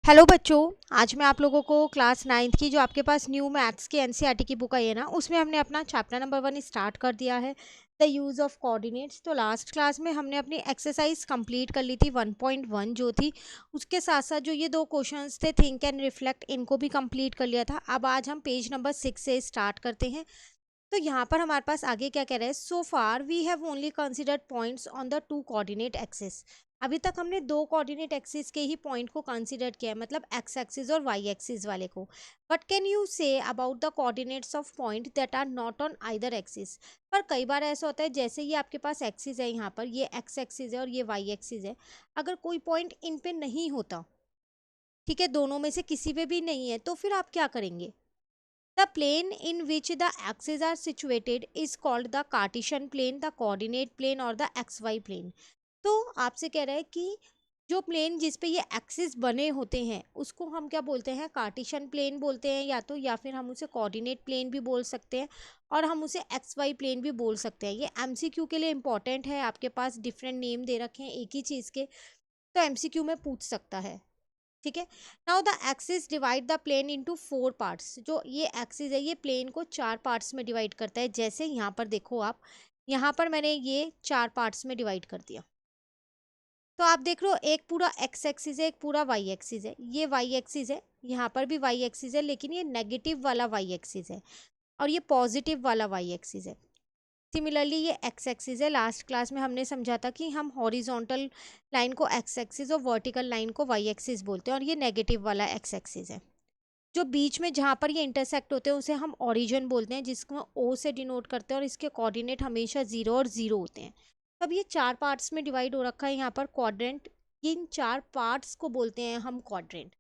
Hello बच्चों। आज मैं आप लोगों को क्लास नाइन्थ की जो आपके पास न्यू मैथ्स की एनसीईआरटी की बुक आई है ना, उसमें हमने अपना चैप्टर नंबर 1 स्टार्ट कर दिया है, द यूज़ ऑफ कोऑर्डिनेट्स। तो लास्ट क्लास में हमने अपनी एक्सरसाइज कंप्लीट कर ली थी 1.1 जो थी। उसके साथ साथ जो ये दो क्वेश्चंस थे थिंक एंड रिफ्लेक्ट, इनको भी कंप्लीट कर लिया था। अब आज हम पेज नंबर 6 से स्टार्ट करते हैं। तो यहाँ पर हमारे पास आगे क्या कह रहा है, so far we have only considered points on the two coordinate axis. अभी तक हमने दो कोऑर्डिनेट एक्सिस के ही पॉइंट को कंसीडर किया है, मतलब एक्स एक्सिस और वाई एक्सिस वाले को। But can you say about the coordinates of point that are not on either axis. पर कई बार ऐसा होता है, जैसे ये आपके पास एक्सिस है, यहाँ पर ये एक्स एक्सिस है और ये वाई एक्सिस है। अगर कोई पॉइंट इन पे नहीं होता, ठीक है, दोनों में से किसी पे भी नहीं है, तो फिर आप क्या करेंगे। The plane in which the axes are situated is called the Cartesian plane, the coordinate plane और the XY plane। तो आपसे कह रहा है कि जो प्लेन जिस पे ये एक्सिस बने होते हैं उसको हम क्या बोलते हैं, कार्टिशियन प्लेन बोलते हैं, या फिर हम उसे कोऑर्डिनेट प्लेन भी बोल सकते हैं और हम उसे एक्स वाई प्लेन भी बोल सकते हैं। ये एमसीक्यू के लिए इंपॉर्टेंट है, आपके पास डिफरेंट नेम दे रखे हैं एक ही चीज़ के, तो एमसीक्यू में पूछ सकता है। ठीक है। Now the axis divide the plane into 4 parts. जो ये एक्सिस है ये प्लेन को 4 पार्ट्स में डिवाइड करता है। जैसे यहाँ पर देखो आप, यहाँ पर मैंने ये 4 पार्ट्स में डिवाइड कर दिया। तो आप देख लो, एक पूरा एक्स एक्सिस है, एक पूरा वाई एक्सिस है। ये वाई एक्सिस है, यहाँ पर भी वाई एक्सिस है, लेकिन ये नेगेटिव वाला वाई एक्सिस है और ये पॉजिटिव वाला वाई एक्सिस है। सिमिलरली ये एक्स एक्सिस है। लास्ट क्लास में हमने समझा था कि हम हॉरिजॉन्टल लाइन को एक्स एक्सिस और वर्टिकल लाइन को वाई एक्सिस बोलते हैं, और ये नेगेटिव वाला एक्स एक्सिस है। जो बीच में जहाँ पर ये इंटरसेक्ट होते हैं उसे हम ओरिजिन बोलते हैं, जिसको ओ से डिनोट करते हैं, और इसके कोऑर्डिनेट हमेशा 0 और 0 होते हैं। अब ये 4 पार्ट्स में डिवाइड हो रखा है यहाँ पर क्वाड्रेंट। इन 4 पार्ट्स को बोलते हैं हम क्वाड्रेंट।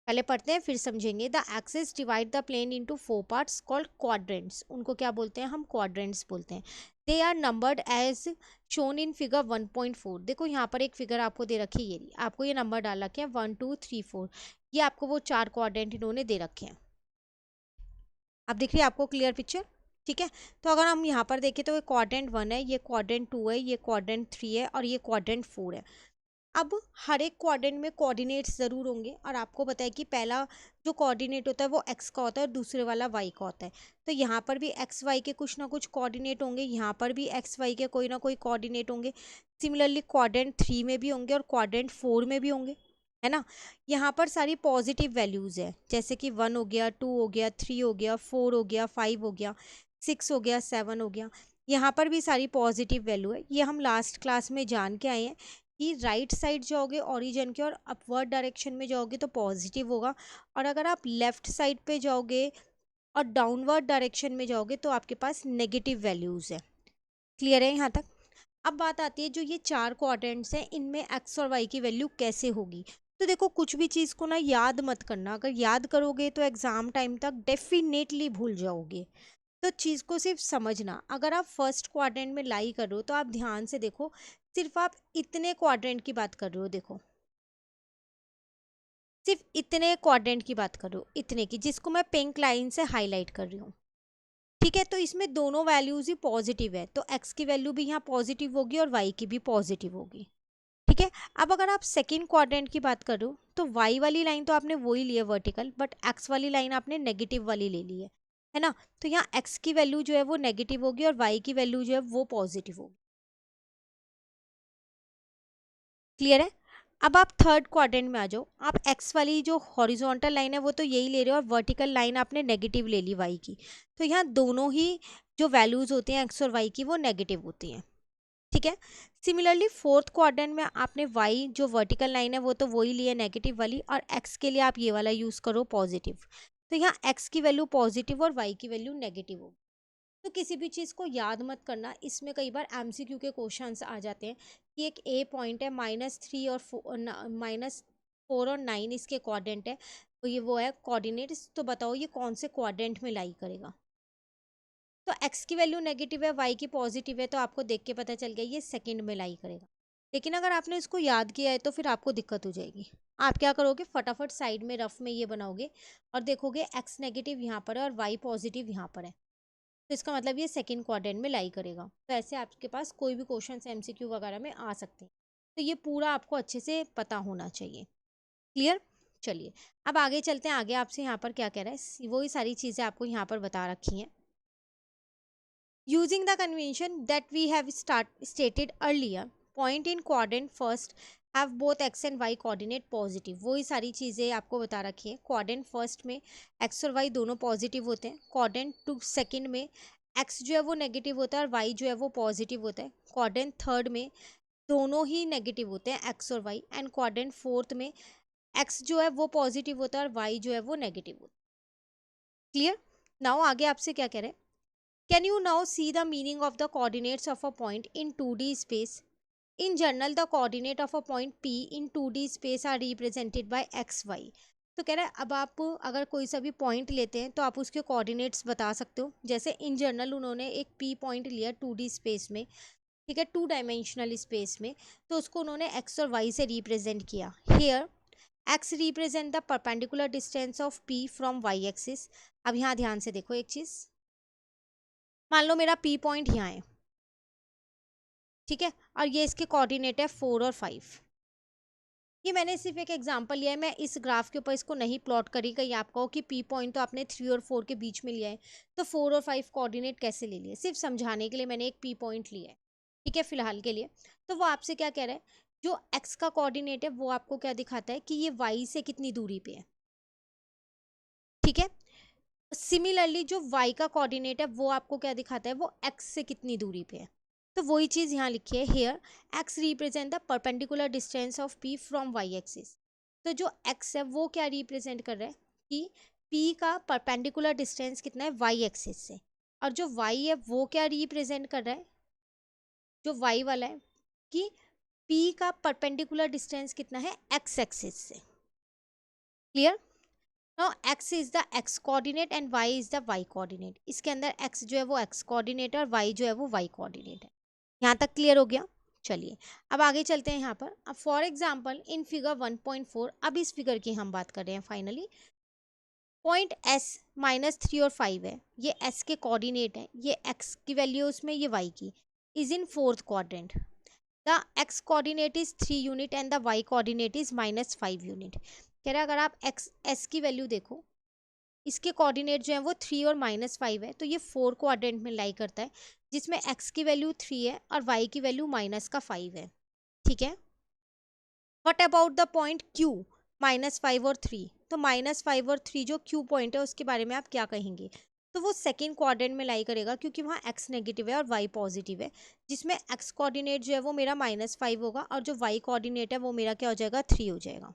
पहले पढ़ते हैं फिर समझेंगे। The axis divide the plane into 4 parts called quadrants. उनको क्या बोलते हैं, हम क्वाड्रेंट्स बोलते हैं। They are numbered as shown in figure 1.4। देखो यहाँ पर एक फिगर आपको दे रखी है, ये आपको ये नंबर डाल रखे हैं 1 2 3 4। ये आपको वो 4 क्वाड्रेंट इन्होंने दे रखे हैं। अब दिख रही है आपको क्लियर पिक्चर। ठीक है। तो अगर हम यहाँ पर देखें तो ये क्वाड्रेंट 1 है, ये क्वाड्रेंट 2 है, ये क्वाड्रेंट 3 है और ये क्वाड्रेंट 4 है। अब हर एक क्वाड्रेंट में कोऑर्डिनेट्स ज़रूर होंगे, और आपको पता है कि पहला जो कोऑर्डिनेट होता है वो एक्स का होता है और दूसरे वाला वाई का होता है। तो यहाँ पर भी एक्स वाई के कुछ ना कुछ कोऑर्डिनेट होंगे, यहाँ पर भी एक्स वाई के कोई ना कोई कोऑर्डिनेट होंगे। सिमिलरली क्वाड्रेंट 3 में भी होंगे और क्वाड्रेंट 4 में भी होंगे, है ना। यहाँ पर सारी पॉजिटिव वैल्यूज़ है, जैसे कि 1 हो गया, 2 हो गया, 3 हो गया, 4 हो गया, 5 हो गया, 6 हो गया, 7 हो गया। यहाँ पर भी सारी पॉजिटिव वैल्यू है। ये हम लास्ट क्लास में जान के आए हैं कि राइट साइड जाओगे ओरिजिन के और अपवर्ड डायरेक्शन में जाओगे तो पॉजिटिव होगा, और अगर आप लेफ्ट साइड पे जाओगे और डाउनवर्ड डायरेक्शन में जाओगे तो आपके पास नेगेटिव वैल्यूज़ है। क्लियर है यहाँ तक। अब बात आती है, जो ये 4 क्वाड्रेंट्स हैं इनमें एक्स और वाई की वैल्यू कैसे होगी। तो देखो, कुछ भी चीज़ को ना याद मत करना, अगर याद करोगे तो एग्ज़ाम टाइम तक डेफिनेटली भूल जाओगे। तो चीज़ को सिर्फ समझना। अगर आप फर्स्ट क्वाड्रेंट में लाई कर रहे हो तो आप ध्यान से देखो, सिर्फ आप इतने क्वाड्रेंट की बात कर रहे हो। देखो, सिर्फ इतने क्वाड्रेंट की बात कर रहे हो, इतने की, जिसको मैं पिंक लाइन से हाईलाइट कर रही हूँ। ठीक है। तो इसमें दोनों वैल्यूज ही पॉजिटिव है, तो एक्स की वैल्यू भी यहाँ पॉजिटिव होगी और वाई की भी पॉजिटिव होगी। ठीक है। अब अगर आप सेकेंड क्वाड्रेंट की बात कर रहे हो तो वाई वाली लाइन तो आपने वही ली है वर्टिकल, बट एक्स वाली लाइन आपने नेगेटिव वाली ले ली है ना। तो यहाँ एक्स की वैल्यू जो है वो नेगेटिव होगी और वाई की वैल्यू जो है वो पॉजिटिव होगी। क्लियर है। अब आप थर्ड क्वाड्रेंट में आ जाओ। आप एक्स वाली जो हॉरिजॉन्टल लाइन है वो तो यही ले रहे हो, और वर्टिकल लाइन आपने नेगेटिव ले ली वाई की। तो यहाँ दोनों ही जो वैल्यूज होती हैं एक्स और वाई की वो नेगेटिव होती हैं। ठीक है। सिमिलरली फोर्थ क्वाड्रेंट में आपने वाई जो वर्टिकल लाइन है वो तो वही ली है नेगेटिव वाली, और एक्स के लिए आप ये वाला यूज़ करो पॉजिटिव। तो यहाँ एक्स की वैल्यू पॉजिटिव और वाई की वैल्यू नेगेटिव होगी। तो किसी भी चीज़ को याद मत करना, इसमें कई बार एमसीक्यू के क्वेश्चंस आ जाते हैं कि एक ए पॉइंट है -3 और -4 और 9 इसके क्वाड्रेंट है, तो ये वो है कोऑर्डिनेट्स। तो बताओ ये कौन से क्वाड्रेंट में लाई करेगा। तो एक्स की वैल्यू नेगेटिव है, वाई की पॉजिटिव है, तो आपको देख के पता चल गया ये सेकंड में लाई करेगा। लेकिन अगर आपने इसको याद किया है तो फिर आपको दिक्कत हो जाएगी। आप क्या करोगे, फटाफट साइड में रफ में ये बनाओगे और देखोगे एक्स नेगेटिव यहाँ पर है और वाई पॉजिटिव यहाँ पर है, तो इसका मतलब ये सेकंड क्वाड्रेंट में लाई करेगा। तो ऐसे आपके पास कोई भी क्वेश्चन एमसीक्यू वगैरह में आ सकते हैं। तो ये पूरा आपको अच्छे से पता होना चाहिए। क्लियर। चलिए, अब आगे चलते हैं। आगे आपसे यहाँ पर क्या कह रहा है, वही सारी चीज़ें आपको यहाँ पर बता रखी हैं। Using the convention that we have stated earlier, point in quadrant first have both X and Y coordinate positive. वही सारी चीज़ें आपको बता रखी है। क्वाड्रेंट फर्स्ट में एक्स और वाई दोनों पॉजिटिव होते हैं। क्वाड्रेंट टू सेकेंड में एक्स जो है वो नेगेटिव होता है और वाई जो है वो पॉजिटिव होता है। क्वाड्रेंट थर्ड में दोनों ही नेगेटिव होते हैं, एक्स और वाई। एंड क्वाड्रेंट फोर्थ में एक्स जो है वो पॉजिटिव होता है और वाई जो है वो नेगेटिव होता है। क्लियर? नाउ आगे आपसे क्या कह रहे हैं, can you now see the meaning of the coordinates of a point in 2D space. In general the coordinate of a point P in 2D space are represented by X Y. तो कह रहा है अब आप अगर कोई सा भी पॉइंट लेते हैं तो आप उसके कोऑर्डिनेट्स बता सकते हो। जैसे इन जनरल उन्होंने एक P पॉइंट लिया 2D स्पेस में, ठीक है, 2 डायमेंशनल स्पेस में, तो उसको उन्होंने एक्स और वाई से रिप्रेजेंट किया। Here X represent the perpendicular distance of P from Y axis. अब यहाँ ध्यान से देखो एक चीज़, मान लो मेरा P पॉइंट यहाँ है, ठीक है, और ये इसके कोऑर्डिनेट है 4 और 5। ये मैंने सिर्फ एक एग्जांपल लिया है, मैं इस ग्राफ के ऊपर इसको नहीं प्लॉट करी। कहीं आप कहो कि P पॉइंट तो आपने 3 और 4 के बीच में लिया है, तो 4 और 5 कोऑर्डिनेट कैसे ले लिए, सिर्फ समझाने के लिए मैंने एक P पॉइंट लिया है, ठीक है, फिलहाल के लिए। तो वो आपसे क्या कह रहा है, जो x का कोऑर्डिनेट है वो आपको क्या दिखाता है कि ये y से कितनी दूरी पे है, ठीक है। सिमिलरली जो y का कोऑर्डिनेट है वो आपको क्या दिखाता है, वो x से कितनी दूरी पे है। तो वही चीज़ यहाँ लिखी है, here x represent the perpendicular distance of p from y axis. तो जो x है वो क्या रिप्रेजेंट कर रहा है कि p का परपेंडिकुलर डिस्टेंस कितना है y एक्सिस से, और जो y है वो क्या रिप्रेजेंट कर रहा है, जो y वाला है, कि p का परपेंडिकुलर डिस्टेंस कितना है x एक्सिस से। Clear? Now x is the x coordinate and y is the y coordinate. इसके अंदर x जो है वो x कोऑर्डिनेट है और y जो है वो y कोऑर्डिनेट है। यहाँ तक क्लियर हो गया? चलिए, अब आगे चलते हैं यहाँ पर। अब फॉर एग्जांपल इन फिगर 1.4, अब इस फिगर की हम बात कर रहे हैं फाइनली। पॉइंट s -3 और 5 है, ये s के कोऑर्डिनेट है, ये x की वैल्यू उसमें, ये y की, is in fourth quadrant. The x coordinate is 3 unit and the y coordinate is -5 unit. कह रहा है अगर आप x s की वैल्यू देखो, इसके कोऑर्डिनेट जो है वो 3 और -5 है, तो ये 4 क्वाड्रेंट में लाई करता है, जिसमें x की वैल्यू 3 है और y की वैल्यू -5 है, ठीक है। What about the point q -5 और 3। तो -5 और 3 जो q पॉइंट है उसके बारे में आप क्या कहेंगे, तो वो सेकेंड क्वाड्रेंट में लाई करेगा, क्योंकि वहाँ x नेगेटिव है और y पॉजिटिव है, जिसमें x कोऑर्डिनेट जो है वो मेरा -5 होगा और जो y कोऑर्डिनेट है वो मेरा क्या हो जाएगा, 3 हो जाएगा।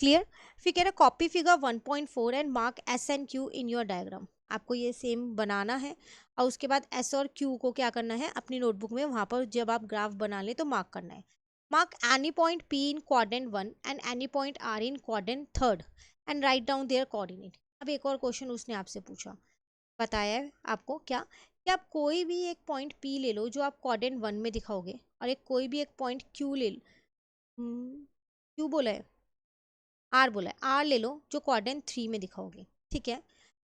क्लियर? फिर कह रहा copy figure 1.4 and mark S and Q in your diagram. आपको ये सेम बनाना है और उसके बाद एस और क्यू को क्या करना है, अपनी नोटबुक में वहाँ पर जब आप ग्राफ बना ले तो मार्क करना है। Mark any point P in quadrant 1 and any point R in quadrant third and write down their coordinate. अब एक और क्वेश्चन उसने आपसे पूछा, बताया है आपको क्या, कि आप कोई भी एक पॉइंट पी ले लो जो आप क्वाड्रेंट 1 में दिखाओगे, और एक कोई भी एक पॉइंट क्यू ले लो, क्यू बोला है, आर बोला है, आर ले लो जो क्वाड्रेंट 3 में दिखाओगे, ठीक है।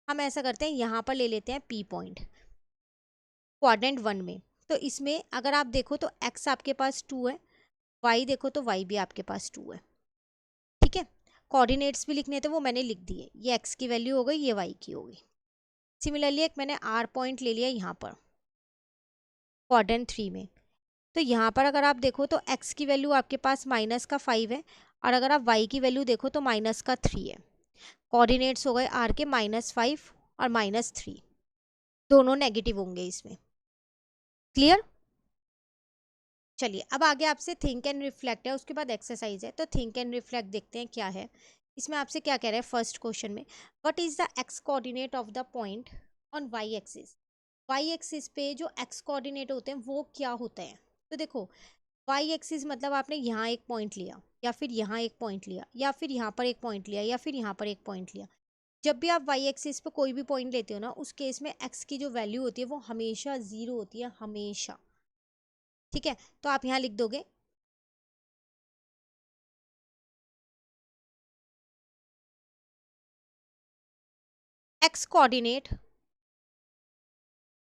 हम ऐसा करते हैं, यहाँ पर ले लेते हैं पी पॉइंट क्वाड्रेंट 1 में। तो इसमें अगर आप देखो तो एक्स आपके पास 2 है, वाई देखो तो वाई भी आपके पास 2 है, ठीक है। कोऑर्डिनेट्स भी लिखने थे वो मैंने लिख दिए, ये एक्स की वैल्यू हो गई, ये वाई की हो गई। सिमिलरली एक मैंने आर पॉइंट ले लिया यहाँ पर क्वाड्रेंट 3 में। तो यहाँ पर अगर आप देखो तो एक्स की वैल्यू आपके पास -5 है, और अगर आप वाई की वैल्यू देखो तो -3 है। कोऑर्डिनेट्स हो गए आर के -5 और -3, दोनों नेगेटिव होंगे इसमें। क्लियर? चलिए, अब आगे आपसे थिंक एंड रिफ्लेक्ट है, उसके बाद एक्सरसाइज है। तो थिंक एंड रिफ्लेक्ट देखते हैं क्या है इसमें। आपसे क्या कह रहा है फर्स्ट क्वेश्चन में, what is the X coordinate of the point on Y axis. Y axis पे जो एक्स कोऑर्डिनेट होते हैं वो क्या होते हैं। तो देखो, वाई एक्सिस मतलब आपने यहाँ एक पॉइंट लिया, या फिर यहाँ एक पॉइंट लिया, या फिर यहाँ पर एक पॉइंट लिया, या फिर यहाँ पर एक पॉइंट लिया। जब भी आप वाई एक्सिस पे कोई भी पॉइंट लेते हो ना, उस केस में एक्स की जो वैल्यू होती है वो हमेशा 0 होती है, हमेशा, ठीक है। तो आप यहाँ लिख दोगे एक्स कोऑर्डिनेट,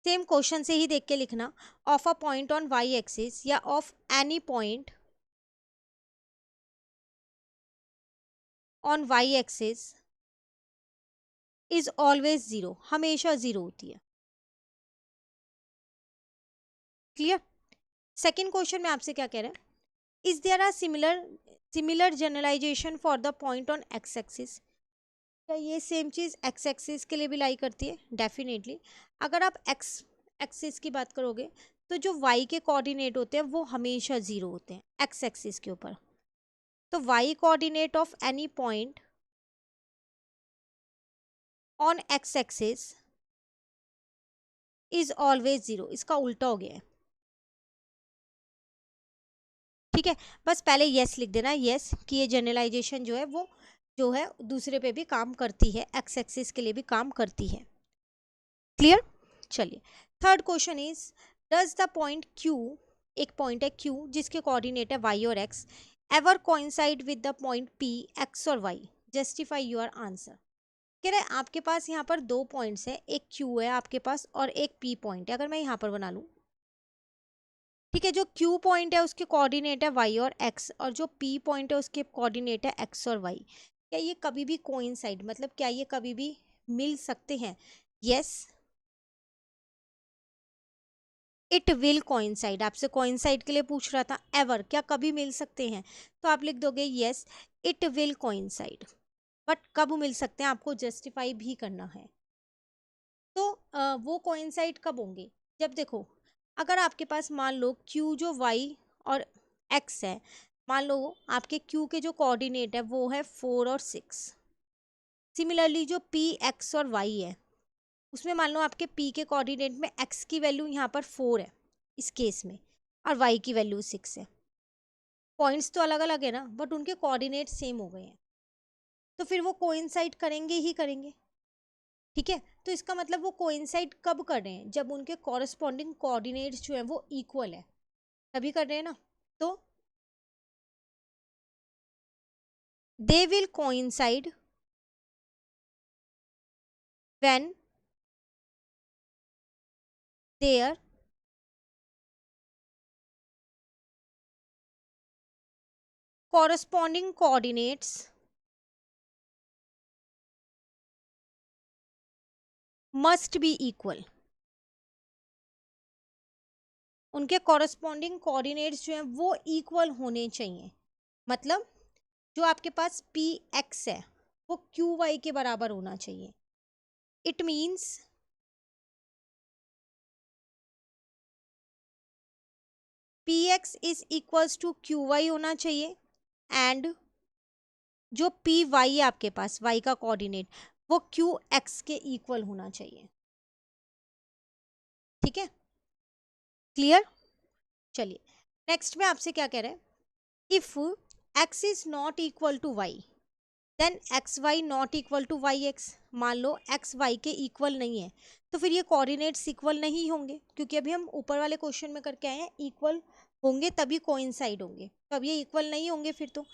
सेम क्वेश्चन से ही देख के लिखना, of a point on Y axis या of any point on Y axis is always zero, हमेशा जीरो होती है। क्लियर। सेकेंड क्वेश्चन में आपसे क्या कह रहा है, is there are similar generalisation for the point on X axis. क्या ये सेम चीज एक्स एक्सिस के लिए भी लाई करती है? डेफिनेटली। अगर आप एक्स एक्सिस की बात करोगे तो जो वाई के कोऑर्डिनेट होते हैं वो हमेशा जीरो होते हैं एक्स एक्सिस के ऊपर। तो Y coordinate of any point on X axis is always zero, इसका उल्टा हो गया है। ठीक है, बस पहले यस लिख देना, यस कि ये जनरलाइजेशन जो है वो जो है दूसरे पे भी काम करती है, एक्स एक्सिस के लिए भी काम करती है। क्लियर। चलिए, third question is does the point Q, एक पॉइंट है क्यू जिसके कोऑर्डिनेट है वाई और x, ever coincide with the point P x और वाई, जस्टिफाई योर आंसर। कह रहे हैं आपके पास यहाँ पर दो पॉइंट्स है, एक क्यू है आपके पास और एक पी पॉइंट है। अगर मैं यहाँ पर बना लूँ, ठीक है, जो क्यू पॉइंट है उसके कोऑर्डिनेट है वाई और एक्स, और जो पी पॉइंट है उसके कोऑर्डिनेट है एक्स और वाई। क्या ये कभी भी कोइंसाइड, मतलब क्या ये कभी भी मिल सकते हैं? Yes, it will coincide. आपसे कोइंसाइड के लिए पूछ रहा था, एवर क्या कभी मिल सकते हैं, तो आप लिख दोगे yes it will coincide. But कब मिल सकते हैं आपको जस्टिफाई भी करना है। तो वो कोइंसाइड कब होंगे, जब देखो अगर आपके पास मान लो q जो y और x है, मान लो आपके q के जो कोऑर्डिनेट है वो है 4 और 6। सिमिलरली जो p x और y है उसमें मान लो आपके p के कोऑर्डिनेट में x की वैल्यू यहाँ पर 4 है इस केस में, और y की वैल्यू 6 है। पॉइंट्स तो अलग अलग है ना, बट उनके कोऑर्डिनेट सेम हो गए हैं, तो फिर वो कोइंसाइड करेंगे ही करेंगे। ठीक है, तो इसका मतलब वो कोइंसाइड कब कर रहे हैं, जब उनके कॉरस्पॉन्डिंग कोऑर्डिनेट्स जो है वो इक्वल है, तभी कर रहे हैं ना। तो they will coincide when there corresponding coordinates must be equal. उनके कॉरस्पॉन्डिंग कोऑर्डिनेट्स जो हैं वो इक्वल होने चाहिए। मतलब जो आपके पास पी एक्स है वो क्यू वाई के बराबर होना चाहिए। It means P x is equals to Q y होना चाहिए, एंड जो पी वाई है आपके पास वाई का कोऑर्डिनेट वो क्यू एक्स के इक्वल होना चाहिए। ठीक है, क्लियर। चलिए, नेक्स्ट में आपसे क्या कह रहे हैं, if x is not equal to y then x y not equal to y x. मान लो एक्स वाई के इक्वल नहीं है तो फिर ये कोऑर्डिनेट्स इक्वल नहीं होंगे, क्योंकि अभी हम ऊपर वाले क्वेश्चन में करके आए हैं इक्वल होंगे तभी कोइंसाइड होंगे, तो अब ये इक्वल नहीं होंगे फिर तो।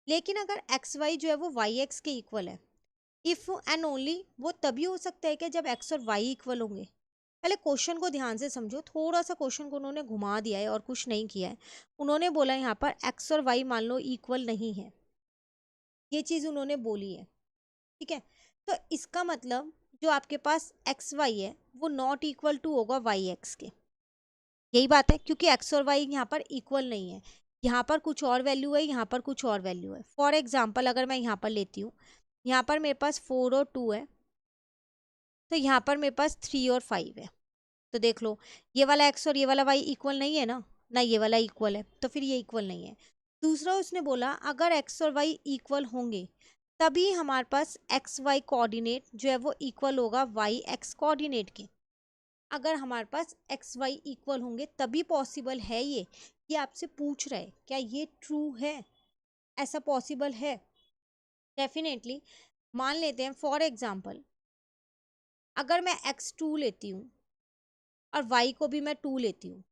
लेकिन अगर एक्स वाई जो है वो वाई एक्स के इक्वल है, इफ एंड ओनली वो तभी हो सकता है कि जब एक्स और वाई इक्वल होंगे। पहले क्वेश्चन को ध्यान से समझो, थोड़ा सा क्वेश्चन को उन्होंने घुमा दिया है और कुछ नहीं किया है। उन्होंने बोला यहाँ पर एक्स और वाई मान लो इक्वल नहीं है, ये चीज़ उन्होंने बोली है। ठीक है, तो इसका मतलब जो आपके पास एक्स वाई है वो नॉट इक्वल टू होगा वाई एक्स के। यही बात है, क्योंकि एक्स और वाई यहाँ पर इक्वल नहीं है, यहाँ पर कुछ और वैल्यू है, यहाँ पर कुछ और वैल्यू है। फॉर एग्जाम्पल अगर मैं यहाँ पर लेती हूँ, यहाँ पर मेरे पास 4 और 2 है, तो यहाँ पर मेरे पास 3 और 5 है। तो देख लो ये वाला एक्स और ये वाला वाई इक्वल नहीं है ना, ना ये वाला इक्वल है, तो फिर ये इक्वल नहीं है। दूसरा उसने बोला अगर एक्स और वाई इक्वल होंगे तभी हमारे पास एक्स वाई कोऑर्डिनेट जो है वो इक्वल होगा वाई एक्स कोऑर्डिनेट के। अगर हमारे पास एक्स वाई इक्वल होंगे तभी पॉसिबल है ये आपसे पूछ रहा है क्या ये ट्रू है, ऐसा पॉसिबल है? डेफिनेटली। मान लेते हैं फॉर एग्जाम्पल अगर मैं x2 लेती हूँ और y को भी मैं 2 लेती हूँ,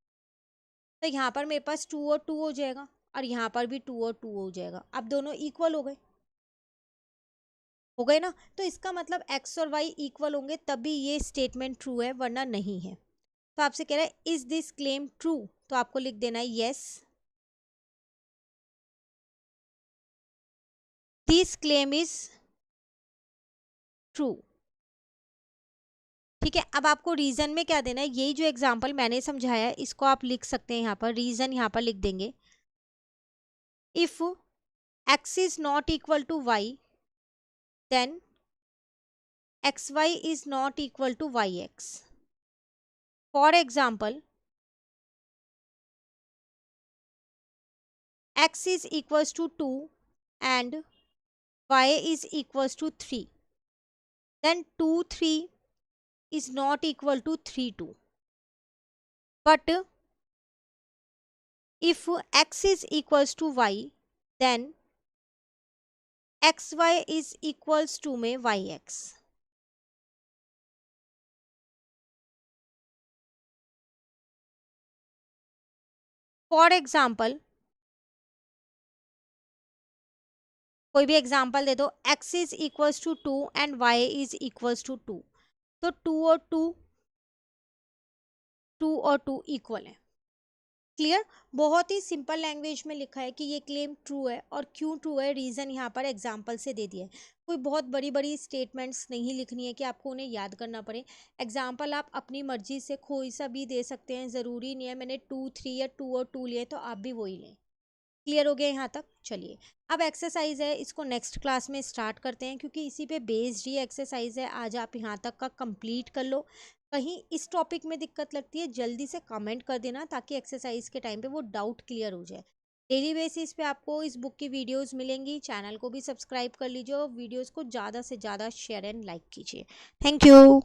तो यहाँ पर मेरे पास 2 और 2 हो जाएगा और यहाँ पर भी 2 और 2 हो जाएगा। अब दोनों इक्वल हो गए ना, तो इसका मतलब x और y इक्वल होंगे तभी ये स्टेटमेंट ट्रू है, वरना नहीं है। तो आपसे कह रहा है इज दिस क्लेम ट्रू, तो आपको लिख देना है yes this claim is true. ठीक है, अब आपको रीजन में क्या देना है, यही जो एग्जांपल मैंने समझाया है इसको आप लिख सकते हैं यहाँ पर, रीजन यहाँ पर लिख देंगे। If x is not equal to y then xy is not equal to yx. For example, x is equals to 2 and y is equals to 3. Then 2 3 is not equal to 3 2. But if x is equals to y, then xy is equals to में yx. For example, कोई भी example दे दो, x is equals to 2 and y is equals to 2, तो 2 और 2 equal है। Clear, बहुत ही simple language में लिखा है कि ये क्लेम ट्रू है, और क्यों ट्रू है रीज़न यहाँ पर एग्जाम्पल से दे दिया है। कोई बहुत बड़ी बड़ी स्टेटमेंट्स नहीं लिखनी है कि आपको उन्हें याद करना पड़े। एग्जाम्पल आप अपनी मर्जी से कोई सा भी दे सकते हैं, ज़रूरी नहीं है मैंने 2 3 या 2 और 2 लिए तो आप भी वही लें। क्लियर हो गया यहाँ तक? चलिए अब एक्सरसाइज है, इसको नेक्स्ट क्लास में स्टार्ट करते हैं, क्योंकि इसी पे बेस्ड ही एक्सरसाइज है। आज आप यहाँ तक का कंप्लीट कर लो। कहीं इस टॉपिक में दिक्कत लगती है जल्दी से कमेंट कर देना, ताकि एक्सरसाइज के टाइम पे वो डाउट क्लियर हो जाए। डेली बेसिस पे आपको इस बुक की वीडियोस मिलेंगी। चैनल को भी सब्सक्राइब कर लीजिए और वीडियोस को ज़्यादा से ज़्यादा शेयर एंड लाइक कीजिए। Thank you.